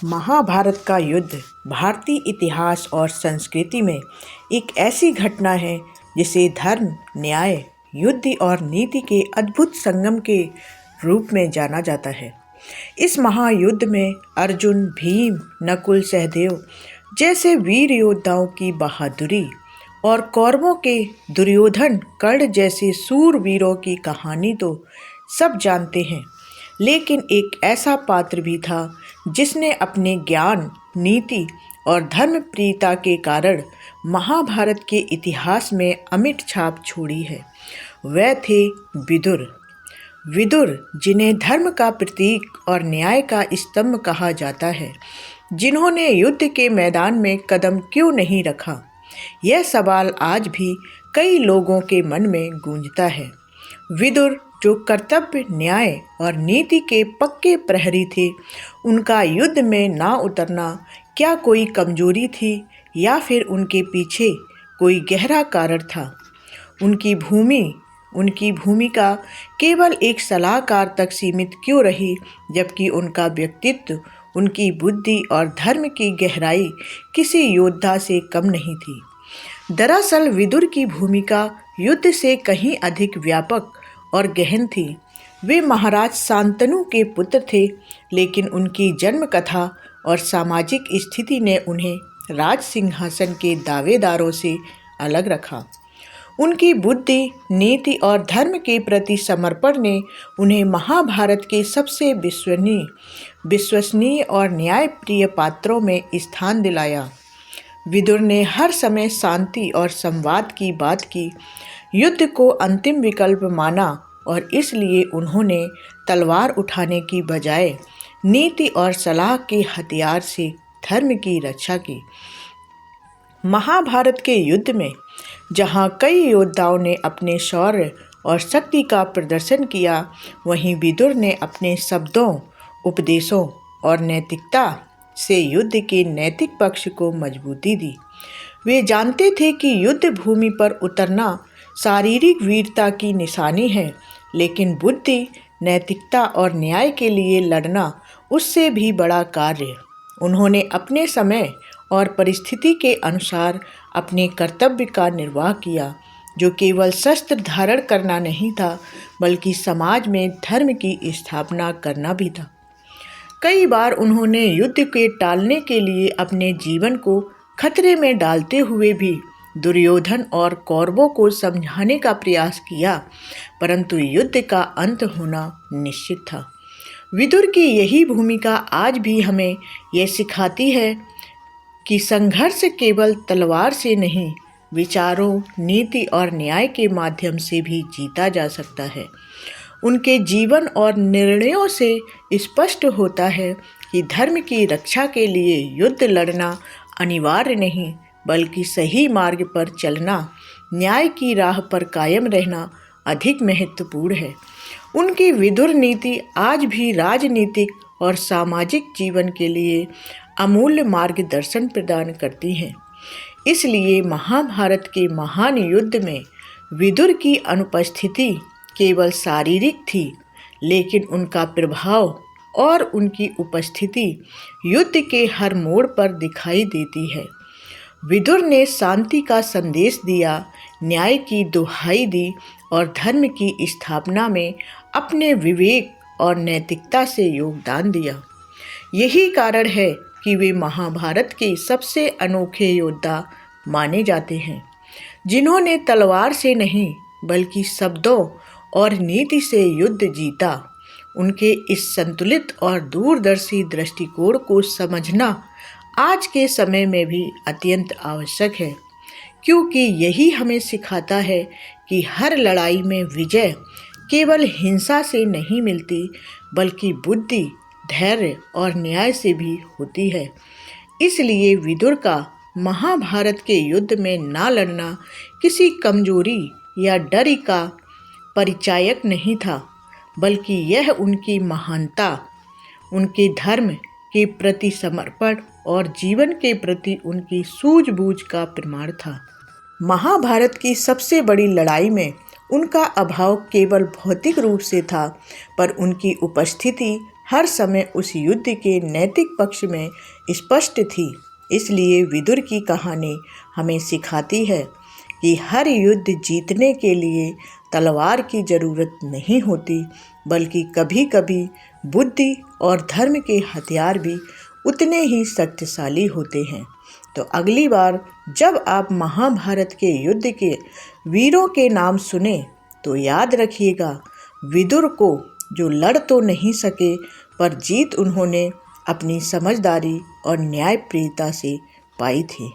महाभारत का युद्ध भारतीय इतिहास और संस्कृति में एक ऐसी घटना है जिसे धर्म, न्याय, युद्ध और नीति के अद्भुत संगम के रूप में जाना जाता है। इस महायुद्ध में अर्जुन, भीम, नकुल, सहदेव जैसे वीर योद्धाओं की बहादुरी और कौरवों के दुर्योधन, कर्ण जैसे सूरवीरों की कहानी तो सब जानते हैं। लेकिन एक ऐसा पात्र भी था जिसने अपने ज्ञान, नीति और धर्मप्रियता के कारण महाभारत के इतिहास में अमिट छाप छोड़ी है। वह थे विदुर। विदुर, जिन्हें धर्म का प्रतीक और न्याय का स्तंभ कहा जाता है, जिन्होंने युद्ध के मैदान में कदम क्यों नहीं रखा, यह सवाल आज भी कई लोगों के मन में गूंजता है। विदुर, जो कर्तव्य, न्याय और नीति के पक्के प्रहरी थे, उनका युद्ध में ना उतरना क्या कोई कमजोरी थी या फिर उनके पीछे कोई गहरा कारण था? उनकी भूमिका केवल एक सलाहकार तक सीमित क्यों रही, जबकि उनका व्यक्तित्व, उनकी बुद्धि और धर्म की गहराई किसी योद्धा से कम नहीं थी। दरअसल विदुर की भूमिका युद्ध से कहीं अधिक व्यापक और गहन थी। वे महाराज शांतनु के पुत्र थे, लेकिन उनकी जन्म कथा और सामाजिक स्थिति ने उन्हें राज सिंहासन के दावेदारों से अलग रखा। उनकी बुद्धि, नीति और धर्म के प्रति समर्पण ने उन्हें महाभारत के सबसे विश्वसनीय और न्यायप्रिय पात्रों में स्थान दिलाया। विदुर ने हर समय शांति और संवाद की बात की, युद्ध को अंतिम विकल्प माना और इसलिए उन्होंने तलवार उठाने की बजाय नीति और सलाह के हथियार से धर्म की रक्षा की। महाभारत के युद्ध में जहां कई योद्धाओं ने अपने शौर्य और शक्ति का प्रदर्शन किया, वहीं विदुर ने अपने शब्दों, उपदेशों और नैतिकता से युद्ध के नैतिक पक्ष को मजबूती दी। वे जानते थे कि युद्ध भूमि पर उतरना शारीरिक वीरता की निशानी है, लेकिन बुद्धि, नैतिकता और न्याय के लिए लड़ना उससे भी बड़ा कार्य। उन्होंने अपने समय और परिस्थिति के अनुसार अपने कर्तव्य का निर्वाह किया, जो केवल शस्त्र धारण करना नहीं था, बल्कि समाज में धर्म की स्थापना करना भी था। कई बार उन्होंने युद्ध के टालने के लिए अपने जीवन को खतरे में डालते हुए भी दुर्योधन और कौरवों को समझाने का प्रयास किया, परंतु युद्ध का अंत होना निश्चित था। विदुर की यही भूमिका आज भी हमें यह सिखाती है कि संघर्ष केवल तलवार से नहीं, विचारों, नीति और न्याय के माध्यम से भी जीता जा सकता है। उनके जीवन और निर्णयों से स्पष्ट होता है कि धर्म की रक्षा के लिए युद्ध लड़ना अनिवार्य नहीं, बल्कि सही मार्ग पर चलना, न्याय की राह पर कायम रहना अधिक महत्वपूर्ण है। उनकी विदुर नीति आज भी राजनीतिक और सामाजिक जीवन के लिए अमूल्य मार्गदर्शन प्रदान करती हैं। इसलिए महाभारत के महान युद्ध में विदुर की अनुपस्थिति केवल शारीरिक थी, लेकिन उनका प्रभाव और उनकी उपस्थिति युद्ध के हर मोड़ पर दिखाई देती है। विदुर ने शांति का संदेश दिया, न्याय की दुहाई दी और धर्म की स्थापना में अपने विवेक और नैतिकता से योगदान दिया। यही कारण है कि वे महाभारत के सबसे अनोखे योद्धा माने जाते हैं, जिन्होंने तलवार से नहीं बल्कि शब्दों और नीति से युद्ध जीता। उनके इस संतुलित और दूरदर्शी दृष्टिकोण को समझना आज के समय में भी अत्यंत आवश्यक है, क्योंकि यही हमें सिखाता है कि हर लड़ाई में विजय केवल हिंसा से नहीं मिलती, बल्कि बुद्धि, धैर्य और न्याय से भी होती है। इसलिए विदुर का महाभारत के युद्ध में ना लड़ना किसी कमजोरी या डर का परिचायक नहीं था, बल्कि यह उनकी महानता, उनके धर्म के प्रति समर्पण और जीवन के प्रति उनकी सूझबूझ का प्रमाण था। महाभारत की सबसे बड़ी लड़ाई में उनका अभाव केवल भौतिक रूप से था, पर उनकी उपस्थिति हर समय उस युद्ध के नैतिक पक्ष में स्पष्ट थी। इसलिए विदुर की कहानी हमें सिखाती है कि हर युद्ध जीतने के लिए तलवार की जरूरत नहीं होती, बल्कि कभी कभी बुद्धि और धर्म के हथियार भी उतने ही शक्तिशाली होते हैं। तो अगली बार जब आप महाभारत के युद्ध के वीरों के नाम सुने तो याद रखिएगा, विदुर को जो लड़ तो नहीं सके, पर जीत उन्होंने अपनी समझदारी और न्यायप्रियता से पाई थी।